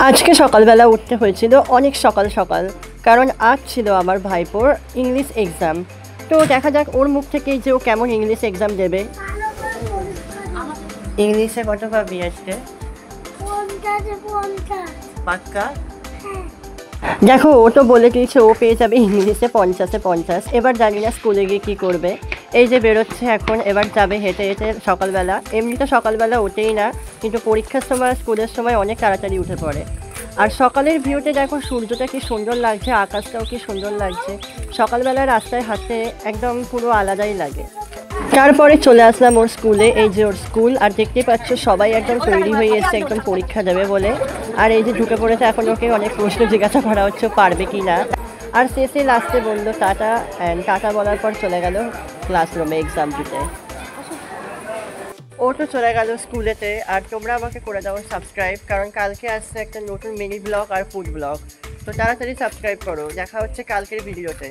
আজকে সকালবেলা উঠতে হয়েছিল অনেক সকাল সকাল, কারণ আজ ছিল আমার ভাইপোর ইংলিশ এক্সাম। তো দেখা যাক ওর মুখ থেকে যে ও কেমন ইংলিশ এক্সাম দেবে। ইংলিশে কত পাবি আজকে? পাক্কা? দেখো, ও তো বলে দিয়েছে ও পেয়ে যাবে ইংলিশে 50-এ 50। এবার জানি না স্কুলে গিয়ে কী করবে। এই যে বেরোচ্ছে এখন, এবার যাবে হেঁটে হেঁটে সকালবেলা। এমনিতে সকালবেলা ওঠেই না, কিন্তু পরীক্ষার সময় স্কুলের সময় অনেক তাড়াতাড়ি উঠে পড়ে। আর সকালের ভিউতে দেখো সূর্যটা কি সুন্দর লাগছে, আকাশটাও কি সুন্দর লাগছে। সকালবেলা রাস্তায় হাঁটতে একদম পুরো আলাদাই লাগে। তারপরে চলে আসলাম ওর স্কুলে। এই যে ওর স্কুল, আর দেখতে পাচ্ছ সবাই একদম তৈরি হয়ে এসছে একদম পরীক্ষা দেবে বলে। আর এই যে ঢুকে পড়েছে, এখন ওকে অনেক প্রশ্ন জিজ্ঞাসা করা হচ্ছে পারবে কি না। আর শেষে লাস্টে বললো টাটা, অ্যান্ড টাটা বলার পর চলে গেল ক্লাসরুমে এক্সাম দিতে। ও তো চলে গেল স্কুলেতে। আর তোমরা আমাকে করে দাও সাবস্ক্রাইব, কারণ কালকে আসছে একটা নতুন মিনি ব্লগ আর ফুড ব্লগ। তো তাড়াতাড়ি সাবস্ক্রাইব করো। দেখা হচ্ছে কালকের ভিডিওতে।